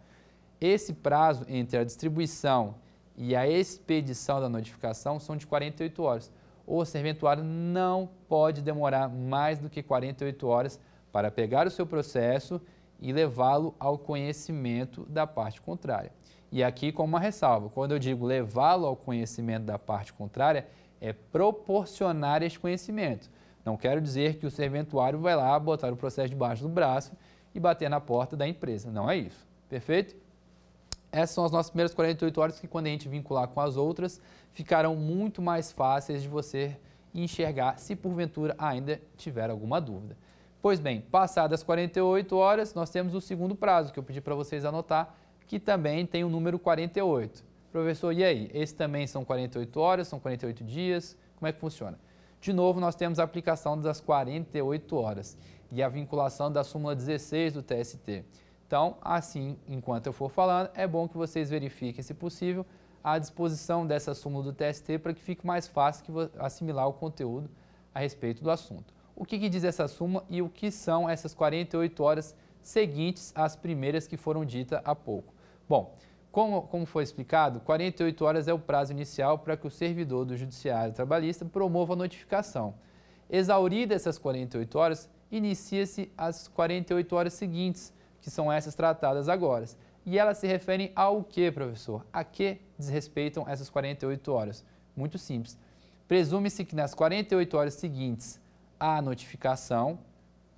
Esse prazo entre a distribuição e a expedição da notificação são de 48 horas. O serventuário não pode demorar mais do que 48 horas para pegar o seu processo e levá-lo ao conhecimento da parte contrária. E aqui, como uma ressalva, quando eu digo levá-lo ao conhecimento da parte contrária, é proporcionar este conhecimento. Não quero dizer que o serventuário vai lá botar o processo debaixo do braço e bater na porta da empresa. Não é isso. Perfeito? Essas são as nossas primeiras 48 horas que, quando a gente vincular com as outras, ficarão muito mais fáceis de você enxergar se porventura ainda tiver alguma dúvida. Pois bem, passadas as 48 horas, nós temos o segundo prazo, que eu pedi para vocês anotar, que também tem o número 48. Professor, e aí? Esse também são 48 horas, são 48 dias? Como é que funciona? De novo, nós temos a aplicação das 48 horas e a vinculação da súmula 16 do TST. Então, assim, enquanto eu for falando, é bom que vocês verifiquem, se possível, a disposição dessa súmula do TST para que fique mais fácil assimilar o conteúdo a respeito do assunto. O que diz essa súmula e o que são essas 48 horas seguintes às primeiras que foram ditas há pouco? Bom, como foi explicado, 48 horas é o prazo inicial para que o servidor do Judiciário Trabalhista promova a notificação. Exauridas essas 48 horas, inicia-se as 48 horas seguintes, que são essas tratadas agora. E elas se referem ao que, professor? A que desrespeitam essas 48 horas? Muito simples. Presume-se que nas 48 horas seguintes à notificação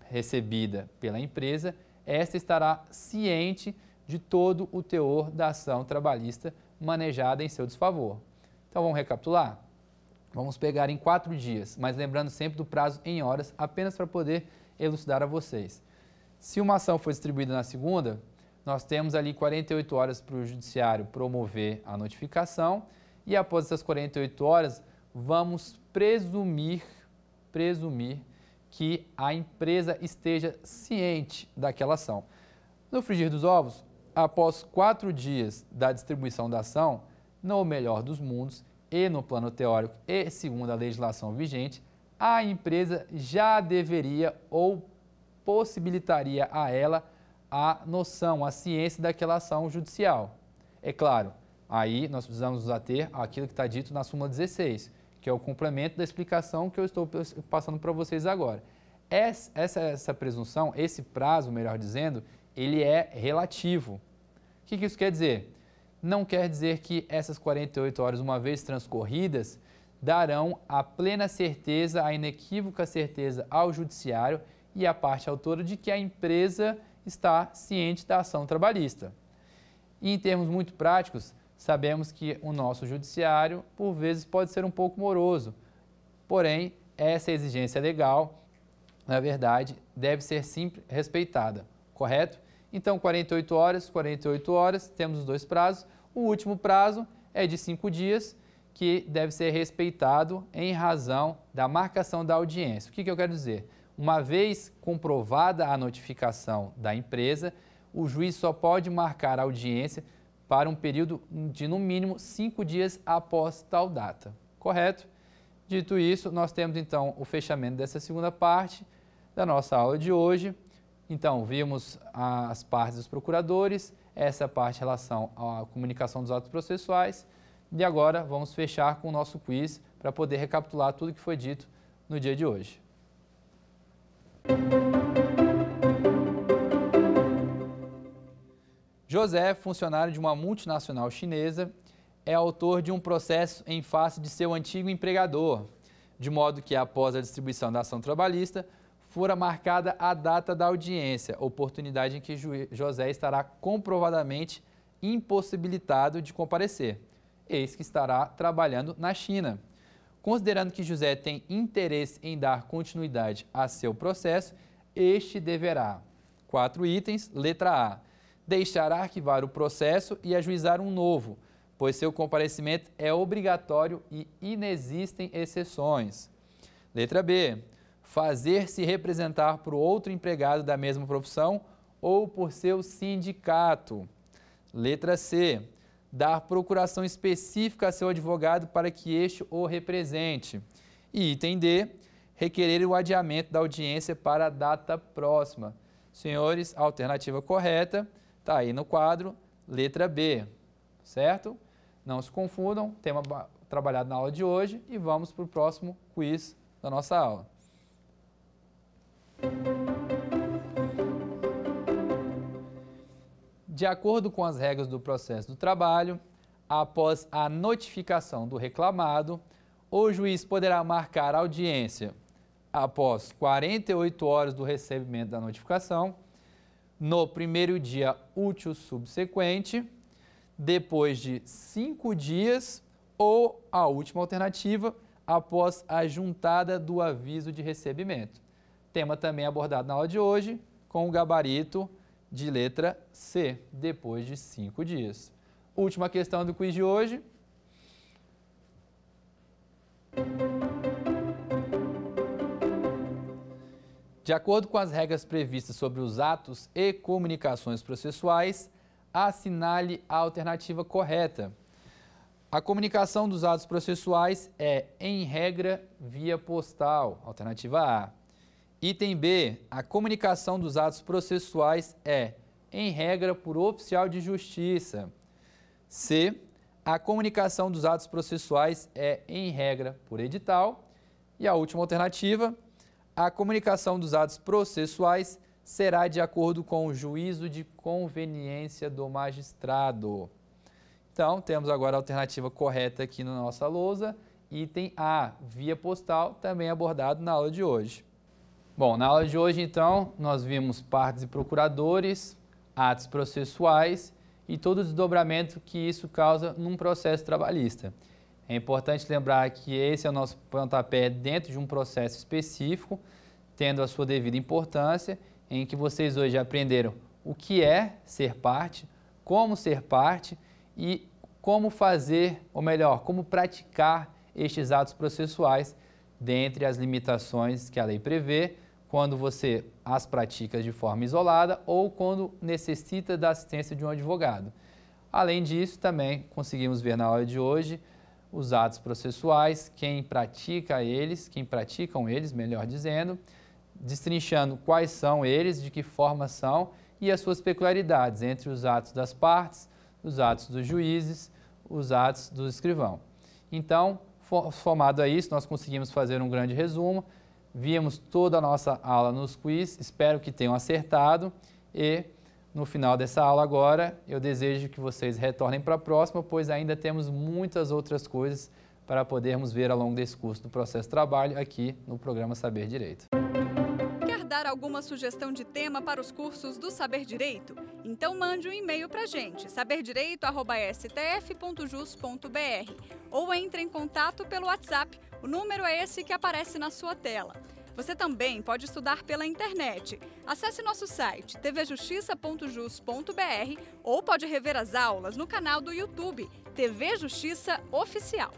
recebida pela empresa, esta estará ciente de todo o teor da ação trabalhista manejada em seu desfavor. Então, vamos recapitular? Vamos pegar em 4 dias, mas lembrando sempre do prazo em horas, apenas para poder elucidar a vocês. Se uma ação for distribuída na segunda, nós temos ali 48 horas para o judiciário promover a notificação e após essas 48 horas, vamos presumir que a empresa esteja ciente daquela ação. No frigir dos ovos, após 4 dias da distribuição da ação, no melhor dos mundos e no plano teórico e segundo a legislação vigente, a empresa já deveria ou possibilitaria a ela a noção, a ciência daquela ação judicial. É claro, aí nós precisamos nos ater àquilo que está dito na súmula 16, que é o complemento da explicação que eu estou passando para vocês agora. Essa presunção, esse prazo, melhor dizendo, ele é relativo. O que isso quer dizer? Não quer dizer que essas 48 horas, uma vez transcorridas, darão a plena certeza, a inequívoca certeza ao judiciário e à parte autora de que a empresa está ciente da ação trabalhista. E em termos muito práticos, sabemos que o nosso judiciário, por vezes, pode ser um pouco moroso. Porém, essa exigência legal, na verdade, deve ser sempre respeitada, correto? Então, 48 horas, temos os 2 prazos. O último prazo é de 5 dias, que deve ser respeitado em razão da marcação da audiência. O que eu quero dizer? Uma vez comprovada a notificação da empresa, o juiz só pode marcar a audiência para um período de, no mínimo, 5 dias após tal data, correto? Dito isso, nós temos, então, o fechamento dessa segunda parte da nossa aula de hoje. Então, vimos as partes dos procuradores, essa parte em relação à comunicação dos atos processuais, e agora vamos fechar com o nosso quiz para poder recapitular tudo que foi dito no dia de hoje. José, funcionário de uma multinacional chinesa, é autor de um processo em face de seu antigo empregador, de modo que, após a distribuição da ação trabalhista, fora marcada a data da audiência, oportunidade em que José estará comprovadamente impossibilitado de comparecer. Eis que estará trabalhando na China. Considerando que José tem interesse em dar continuidade a seu processo, este deverá, 4 itens, letra A, deixar arquivar o processo e ajuizar um novo, pois seu comparecimento é obrigatório e inexistem exceções. Letra B, fazer-se representar por outro empregado da mesma profissão ou por seu sindicato. Letra C, dar procuração específica a seu advogado para que este o represente. E item D, requerer o adiamento da audiência para a data próxima. Senhores, a alternativa correta está aí no quadro, letra B, certo? Não se confundam, tema trabalhado na aula de hoje e vamos para o próximo quiz da nossa aula. De acordo com as regras do processo do trabalho, após a notificação do reclamado, o juiz poderá marcar a audiência após 48 horas do recebimento da notificação, no primeiro dia útil subsequente, depois de 5 dias ou, a última alternativa, após a juntada do aviso de recebimento. Tema também abordado na aula de hoje, com o gabarito de letra C, depois de 5 dias. Última questão do quiz de hoje. De acordo com as regras previstas sobre os atos e comunicações processuais, assinale a alternativa correta. A comunicação dos atos processuais é, em regra, via postal, alternativa A. Item B, a comunicação dos atos processuais é, em regra, por oficial de justiça. C, a comunicação dos atos processuais é, em regra, por edital. E a última alternativa, a comunicação dos atos processuais será de acordo com o juízo de conveniência do magistrado. Então, temos agora a alternativa correta aqui na nossa lousa. Item A, via postal, também abordado na aula de hoje. Bom, na aula de hoje, então, nós vimos partes e procuradores, atos processuais e todo o desdobramento que isso causa num processo trabalhista. É importante lembrar que esse é o nosso pontapé dentro de um processo específico, tendo a sua devida importância, em que vocês hoje aprenderam o que é ser parte, como ser parte e como fazer, ou melhor, como praticar estes atos processuais dentre as limitações que a lei prevê, quando você as pratica de forma isolada ou quando necessita da assistência de um advogado. Além disso, também conseguimos ver na aula de hoje os atos processuais, quem praticam eles, melhor dizendo, destrinchando quais são eles, de que forma são e as suas peculiaridades entre os atos das partes, os atos dos juízes, os atos do escrivão. Então, somado a isso, nós conseguimos fazer um grande resumo. Vimos toda a nossa aula nos quiz, espero que tenham acertado e no final dessa aula agora eu desejo que vocês retornem para a próxima, pois ainda temos muitas outras coisas para podermos ver ao longo desse curso do processo de trabalho aqui no programa Saber Direito. Quer dar alguma sugestão de tema para os cursos do Saber Direito? Então mande um e-mail para a gente, saberdireito@stf.jus.br ou entre em contato pelo WhatsApp. O número é esse que aparece na sua tela. Você também pode estudar pela internet. Acesse nosso site tvjustiça.jus.br ou pode rever as aulas no canal do YouTube TV Justiça Oficial.